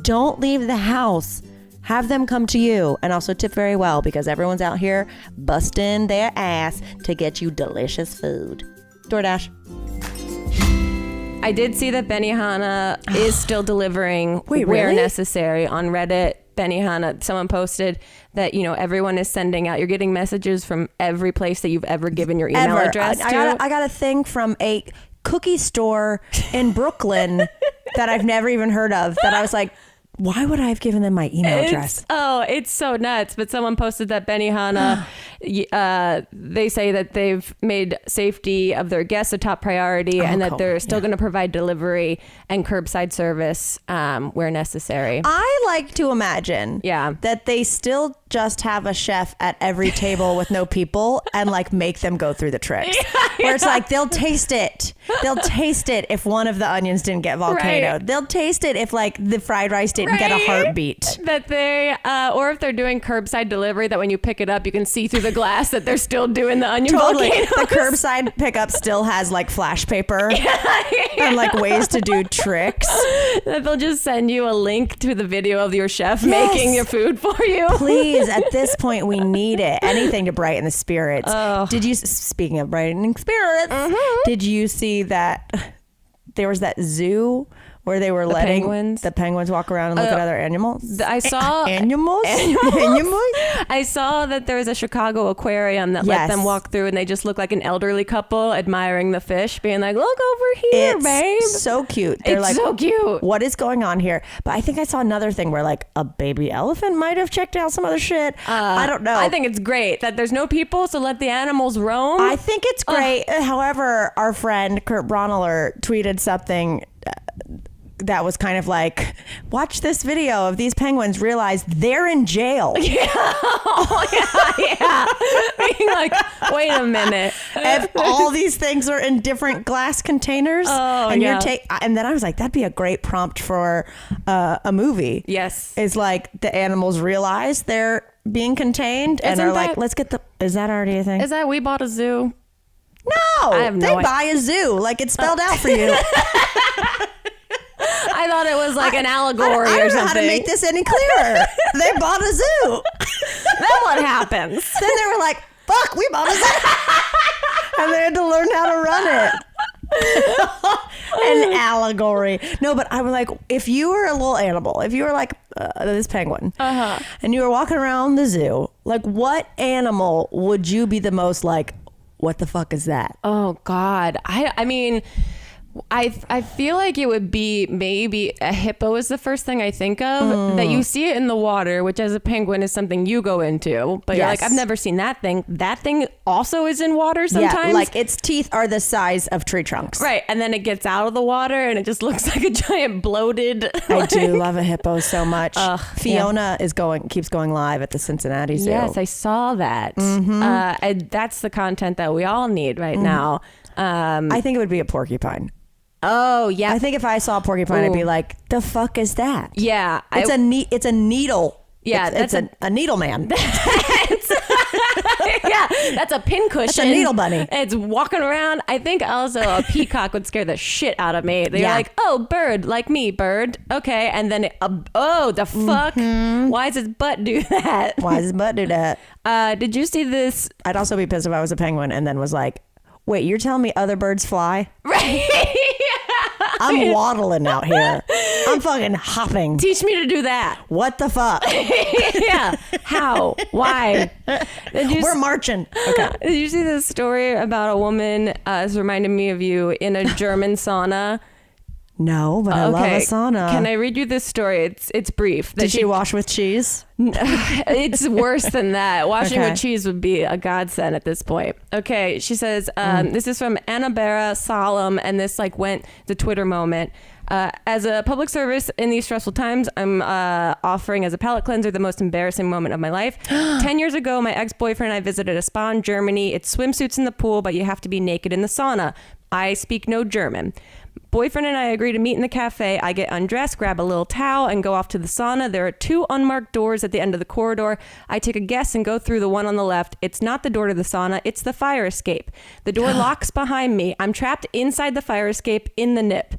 don't leave the house. Have them come to you, and also tip very well because everyone's out here busting their ass to get you delicious food. DoorDash. I did see that Benihana is still delivering where really? necessary on Reddit. Benihana, someone posted that, you know, everyone is sending out, you're getting messages from every place that you've ever given your email address to. I got a thing from a cookie store in Brooklyn that I've never even heard of, that I was like, why would I have given them my email address? It's so nuts. But someone posted that Benihana, they say that they've made safety of their guests a top priority, and that they're still going to provide delivery and curbside service where necessary. I like to imagine that they still just have a chef at every table with no people and like make them go through the tricks. Where it's like, they'll taste it. They'll taste it if one of the onions didn't get volcanoed. Right. They'll taste it if like the fried rice didn't get a heartbeat. That they, or if they're doing curbside delivery, that when you pick it up, you can see through the glass that they're still doing the onion volcanoes. The curbside pickup still has like flash paper and like ways to do tricks. That they'll just send you a link to the video of your chef making your food for you. Please, at this point, we need it. Anything to brighten the spirits. Oh. Did you, speaking of brightening spirits, did you see that there was that zoo where they were letting the penguins walk around and look at other animals? I saw animals. I saw that there was a Chicago aquarium that let them walk through, and they just look like an elderly couple admiring the fish, being like, "Look over here, babe." So cute. They're like, so cute. What is going on here? But I think I saw another thing where like a baby elephant might have checked out some other shit. I don't know. I think it's great that there's no people, so let the animals roam. I think it's great. However, our friend Kurt Bronneler tweeted something that was kind of like, watch this video of these penguins realize they're in jail. Yeah. Being like, wait a minute. If all these things are in different glass containers, and and then I was like, that'd be a great prompt for a movie. Yes. It's like the animals realize they're being contained and are like, let's get is that already a thing? Is that We Bought a Zoo? No, they buy a zoo. Like it's spelled out for you. I thought it was like an allegory or something. I don't know how to make this any clearer. They bought a zoo. Then what happens? Then they were like, fuck, we bought a zoo. And they had to learn how to run it. An allegory. No, but I was like, if you were a little animal, if you were like this penguin, and you were walking around the zoo, like what animal would you be the most like, what the fuck is that? Oh, God. I mean... I feel like it would be maybe a hippo is the first thing I think of. That you see it in the water, which as a penguin is something you go into. But you're like, I've never seen that thing. That thing also is in water sometimes. Yeah, like its teeth are the size of tree trunks. Right. And then it gets out of the water and it just looks like a giant bloated. I do love a hippo so much. Fiona keeps going live at the Cincinnati Zoo. Yes, I saw that. And that's the content that we all need right now. I think it would be a porcupine. Oh, yeah. I think if I saw a porcupine, I'd be like, the fuck is that? Yeah. It's a needle. Yeah. It's a needle man. Yeah. That's a pincushion. That's a needle bunny. It's walking around. I think also a peacock would scare the shit out of me. They're like, oh, bird, like me, bird. Okay. And then, the fuck? Why does his butt do that? Why does his butt do that? Did you see this? I'd also be pissed if I was a penguin and then was like, wait, you're telling me other birds fly? Right. I'm waddling out here. I'm fucking hopping. Teach me to do that. What the fuck? Yeah. How? Why? We're marching. Okay. Did you see this story about a woman? It's reminded me of you in a German sauna. No, but I love a sauna. Can I read you this story? It's brief. Did she wash with cheese? It's worse than that. Washing with cheese would be a godsend at this point. Okay, she says, this is from Annabera Solemn, and this went the Twitter moment. As a public service in these stressful times, I'm offering as a palate cleanser the most embarrassing moment of my life. 10 years ago, my ex-boyfriend and I visited a spa in Germany. It's swimsuits in the pool, but you have to be naked in the sauna. I speak no German. Boyfriend and I agree to meet in the cafe. I get undressed, grab a little towel, and go off to the sauna. There are 2 unmarked doors at the end of the corridor. I take a guess and go through the one on the left. It's not the door to the sauna. It's the fire escape. The door locks behind me. I'm trapped inside the fire escape in the nip.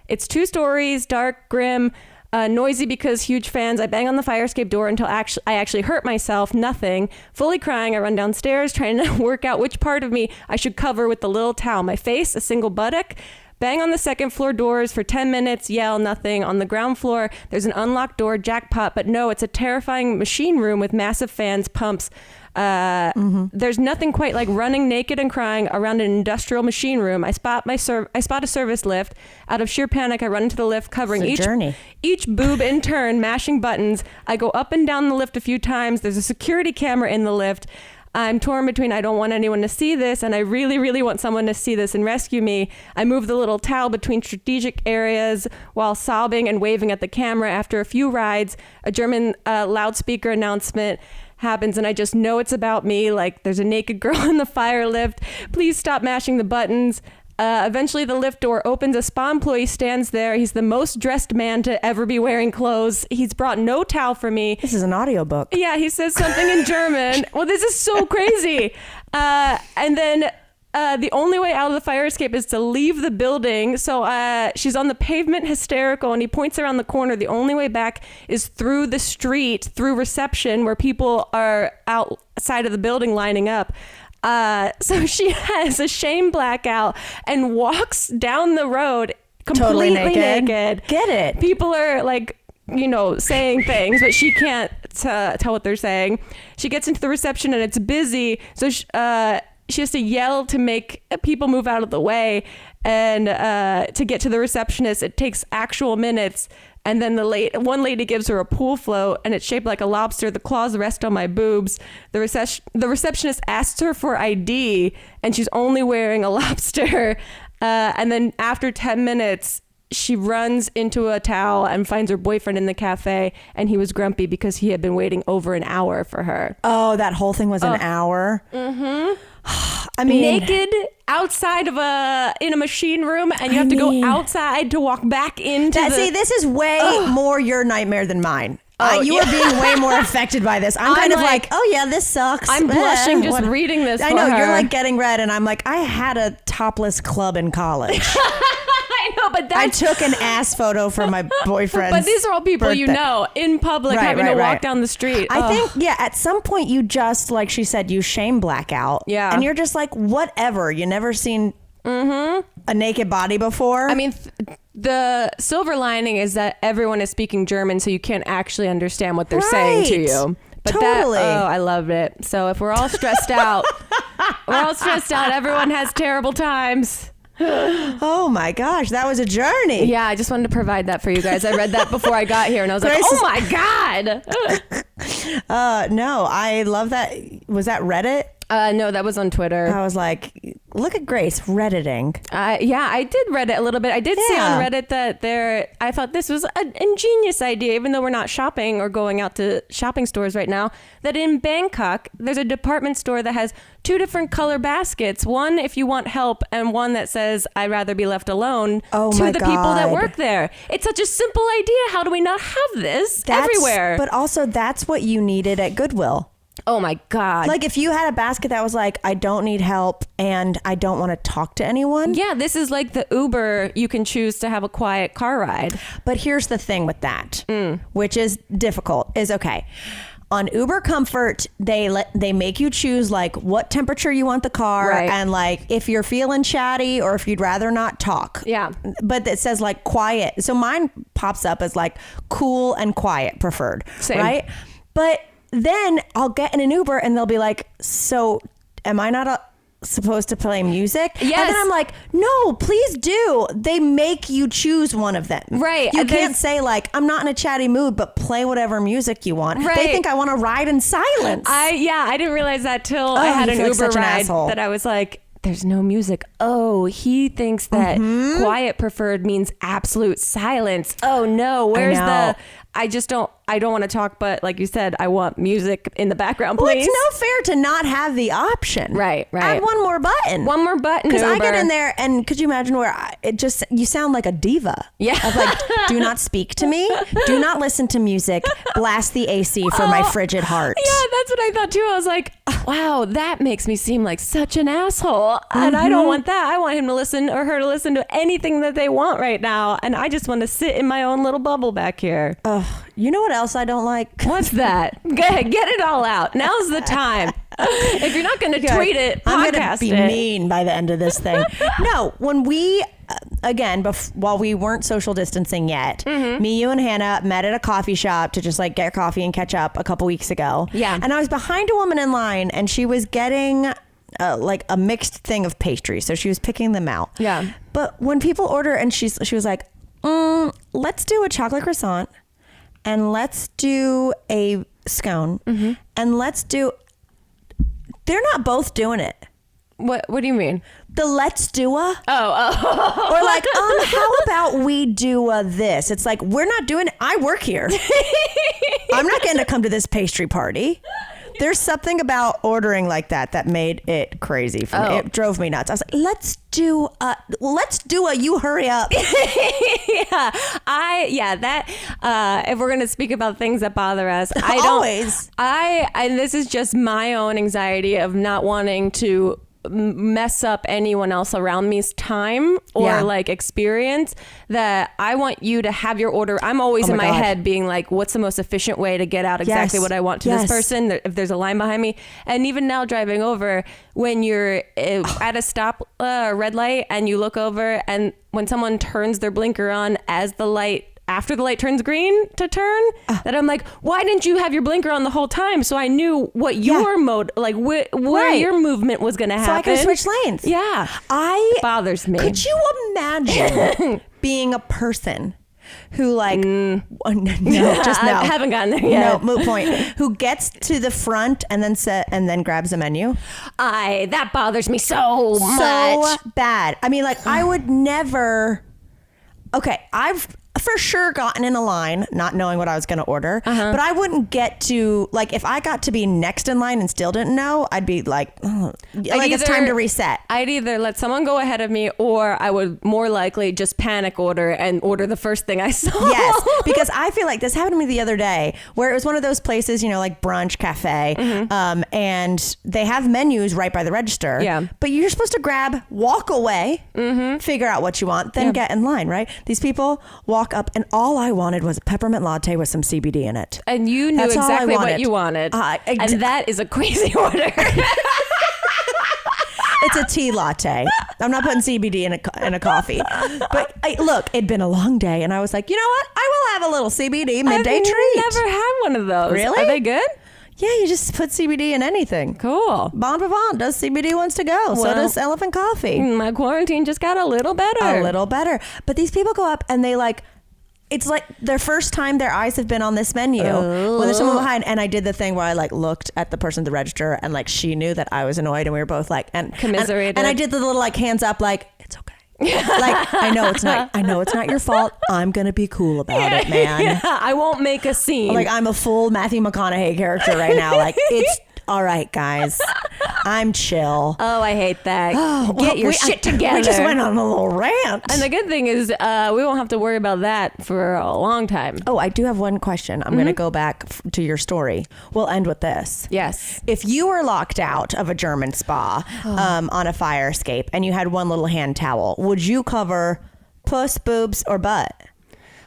It's 2 stories, dark, grim, noisy because huge fans. I bang on the fire escape door until I actually hurt myself. Nothing. Fully crying, I run downstairs trying to work out which part of me I should cover with the little towel. My face, a single buttock. Bang on the second floor doors for 10 minutes, yell, nothing. On the ground floor, there's an unlocked door, jackpot, but no, it's a terrifying machine room with massive fans, pumps. There's nothing quite like running naked and crying around an industrial machine room. I spot a service lift. Out of sheer panic, I run into the lift, covering each boob in turn, mashing buttons. I go up and down the lift a few times. There's a security camera in the lift. I'm torn between I don't want anyone to see this and I really, really want someone to see this and rescue me. I move the little towel between strategic areas while sobbing and waving at the camera. After a few rides, a German loudspeaker announcement happens and I just know it's about me. Like there's a naked girl in the fire lift. Please stop mashing the buttons. Eventually the lift door opens. A spa employee stands there. He's the most dressed man to ever be wearing clothes. He's brought no towel for me. This is an audiobook. Yeah, he says something in German. Well, this is so crazy. And then the only way out of the fire escape is to leave the building. So she's on the pavement hysterical and he points around the corner. The only way back is through the street, through reception where people are outside of the building lining up. So she has a shame blackout and walks down the road completely naked. Get it? People are like, saying things, but she can't tell what they're saying. She gets into the reception and it's busy. So she has to yell to make people move out of the way. And to get to the receptionist, it takes actual minutes. And then one lady gives her a pool float and it's shaped like a lobster. The claws rest on my boobs. The receptionist asks her for ID and she's only wearing a lobster. And then after 10 minutes, she runs into a towel and finds her boyfriend in the cafe. And he was grumpy because he had been waiting over an hour for her. Oh, that whole thing was an hour? Mm-hmm. I mean, naked outside of in a machine room, and you have to go outside to walk back into See, this is way more your nightmare than mine. You are being way more affected by this. I'm kind of like, oh yeah, this sucks. I'm blushing just reading this. I know, you're like getting red, and I'm like, I had a topless club in college. I know, but I took an ass photo for my boyfriend's But these are all people birthday. you know in public having to walk down the street. I think, at some point you just, like she said, you shame blackout. Yeah. And you're just like, whatever. You never seen a naked body before? I mean, the silver lining is that everyone is speaking German, so you can't actually understand what they're saying to you. But totally. I love it. So if we're all stressed out, everyone has terrible times. Oh my gosh, that was a journey. Yeah, I just wanted to provide that for you guys. I read that before I got here and I was like, oh my God. No, I love that. Was that Reddit? No, that was on Twitter. I was like, look at Grace Redditing. Yeah, I did Reddit a little bit. I did see on Reddit that I thought this was an ingenious idea, even though we're not shopping or going out to shopping stores right now, that in Bangkok, there's a department store that has 2 different color baskets. One if you want help and one that says, I'd rather be left alone to the people that work there. It's such a simple idea. How do we not have this everywhere? But also that's what you needed at Goodwill. Oh my God. Like if you had a basket that was like, I don't need help and I don't want to talk to anyone. Yeah, this is like the Uber. You can choose to have a quiet car ride. But here's the thing with that, which is difficult, is okay. On Uber Comfort, they make you choose like what temperature you want the car and like if you're feeling chatty or if you'd rather not talk. Yeah. But it says like quiet. So mine pops up as like cool and quiet preferred. Same. Right? But then I'll get in an Uber and they'll be like, so am I not supposed to play music? Yes. And then I'm like, no, please do. They make you choose one of them. Right. You can't say like, I'm not in a chatty mood, but play whatever music you want. Right. They think I want to ride in silence. I didn't realize that till I had an Uber ride that I was like, there's no music. Oh, he thinks that quiet preferred means absolute silence. Oh no, where's I don't want to talk, but like you said, I want music in the background, please. Well, it's no fair to not have the option. Right. Add one more button. Because I get in there and could you imagine where you sound like a diva. Yeah. Of like, do not speak to me. Do not listen to music. Blast the AC for my frigid heart. Yeah, that's what I thought too. I was like, wow, that makes me seem like such an asshole. And I don't want that. I want him to listen or her to listen to anything that they want right now. And I just want to sit in my own little bubble back here. You know what else I don't like? What's that? Go ahead, get it all out. Now's the time. If you're not going to tweet it, I'm podcast going to be mean by the end of this thing. No, when we again, while we weren't social distancing yet, me, you, and Hannah met at a coffee shop to just like get coffee and catch up a couple weeks ago. Yeah. And I was behind a woman in line, and she was getting like a mixed thing of pastries. So she was picking them out. Yeah. But when people order, and she was like, let's do a chocolate croissant, and let's do a scone, and let's do... They're not both doing it. What do you mean? The let's do a. Oh. Or like, how about we do this? It's like, we're not doing it. I work here. I'm not getting to come to this pastry party. There's something about ordering like that made it crazy for me. It drove me nuts. I was like, let's do a, you hurry up. If we're going to speak about things that bother us, and this is just my own anxiety of not wanting to mess up anyone else around me's time or like experience, that I want you to have your order. I'm always in my head being like, what's the most efficient way to get out exactly what I want to this person, if there's a line behind me. And even now driving over, when you're at a stop red light and you look over, and when someone turns their blinker on after the light turns green to turn, that I'm like, why didn't you have your blinker on the whole time? So I knew what your mode, like where your movement was going to happen. So I could switch lanes. Yeah. It bothers me. Could you imagine being a person who like, no, just no. I haven't gotten there yet. No, moot point. Who gets to the front and then grabs a menu? That bothers me so much. So bad. I mean, like, I would never... Okay, I've for sure gotten in a line not knowing what I was going to order, but I wouldn't get to, like, if I got to be next in line and still didn't know, I'd be like, it's time to reset. I'd either let someone go ahead of me, or I would more likely just panic order and order the first thing I saw. Yes, because I feel like this happened to me the other day, where it was one of those places, like brunch cafe, and they have menus right by the register. Yeah. But you're supposed to walk away, figure out what you want, then get in line, right? These people walk up, and all I wanted was a peppermint latte with some CBD in it. And you knew exactly what you wanted. And that is a crazy order. It's a tea latte. I'm not putting CBD in a coffee. But look, it'd been a long day, and I was like, you know what? I will have a little CBD midday treat. I've never had one of those. Really? Are they good? Yeah, you just put CBD in anything. Cool. Bon Vivant does CBD wants to go. So does Elephant Coffee. My quarantine just got a little better. A little better. But these people go up, and they like... It's like their first time their eyes have been on this menu when there's someone behind. And I did the thing where I like looked at the person at the register, and like she knew that I was annoyed, and we were both like, and commiserated. And I did the little like hands up, like, it's okay. Like, I know it's not your fault. I'm going to be cool about it, man. Yeah, I won't make a scene. Like, I'm a full Matthew McConaughey character right now. Like, it's all right, guys. I'm chill. Oh, I hate that. Get your shit together. We just went on a little rant. And the good thing is we won't have to worry about that for a long time. Oh, I do have one question. I'm going to go back to your story. We'll end with this. Yes. If you were locked out of a German spa on a fire escape, and you had one little hand towel, would you cover puss, boobs, or butt?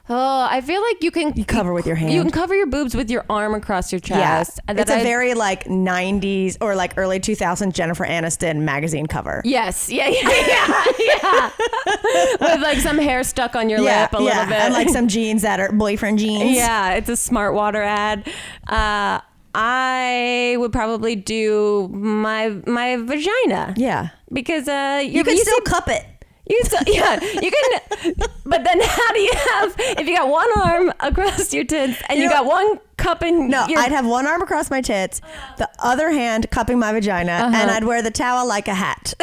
Oh, I feel like you cover with your hand. You can cover your boobs with your arm across your chest. Yeah. It's a very like 90s or like early 2000s Jennifer Aniston magazine cover. Yes. Yeah. With like some hair stuck on your lip a little bit. And like some jeans that are boyfriend jeans. Yeah. It's a Smart Water ad. I would probably do my vagina. Yeah. Because you can still cup it. You can, but then how do you have, if you got one arm across your tits and you got one cup in I'd have one arm across my tits, the other hand cupping my vagina, and I'd wear the towel like a hat.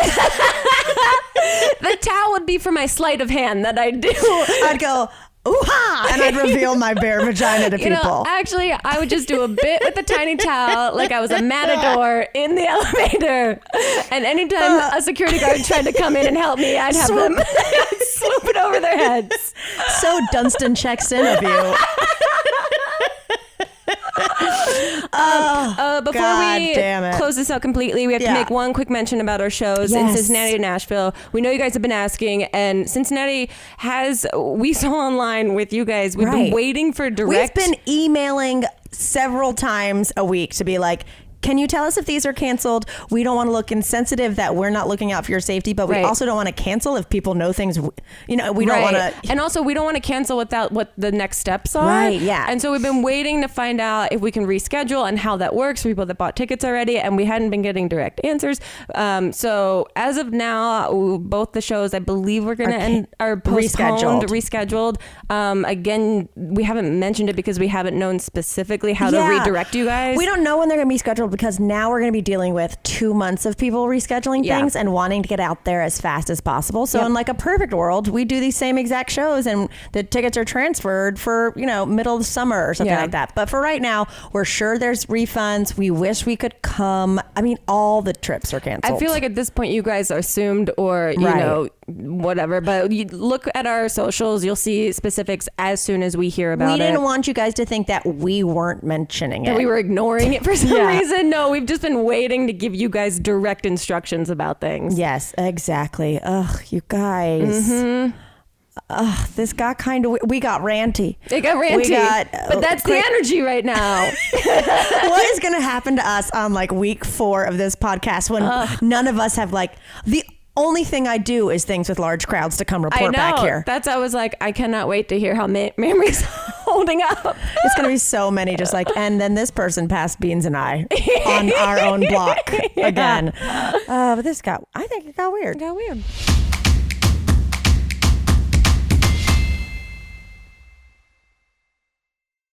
The towel would be for my sleight of hand that I do. I'd go, ooh-ha! And I'd reveal my bare vagina to people. Actually, I would just do a bit with the tiny towel, like I was a matador in the elevator. And anytime a security guard tried to come in and help me, I'd have them swoop it over their heads. So Dunstan checks in of you. Before we close this out completely, we have to make one quick mention about our shows in Cincinnati and Nashville. We know you guys have been asking, and Cincinnati we saw online with you guys. We've been waiting for direct. We've been emailing several times a week to be like, can you tell us if these are canceled? We don't want to look insensitive that we're not looking out for your safety, but we also don't want to cancel if people know things, we don't want to. And also we don't want to cancel without what the next steps are. Right, yeah. And so we've been waiting to find out if we can reschedule and how that works for people that bought tickets already, and we hadn't been getting direct answers. So as of now, both the shows, I believe we're going to are postponed, rescheduled. Again, we haven't mentioned it because we haven't known specifically how to redirect you guys. We don't know when they're going to be scheduled because now we're going to be dealing with 2 months of people rescheduling things and wanting to get out there as fast as possible. So in like a perfect world, we do these same exact shows and the tickets are transferred for, middle of the summer or something like that. But for right now, we're sure there's refunds. We wish we could come. I mean, all the trips are canceled. I feel like at this point you guys are assumed or, you know, whatever, but you look at our socials, you'll see specifics as soon as we hear about it. We didn't want you guys to think that we weren't mentioning it. That we were ignoring it for some reason. No, we've just been waiting to give you guys direct instructions about things. Yes, exactly. Ugh, you guys. This got kind of, we got ranty. It got ranty. But that's the energy right now. What is going to happen to us on like week 4 of this podcast when none of us have like the only thing I do is things with large crowds to come report back here. I was like, I cannot wait to hear how Mamrie's holding up. It's going to be so many just like, and then this person passed Beanz and I on our own block again. But I think it got weird. It got weird.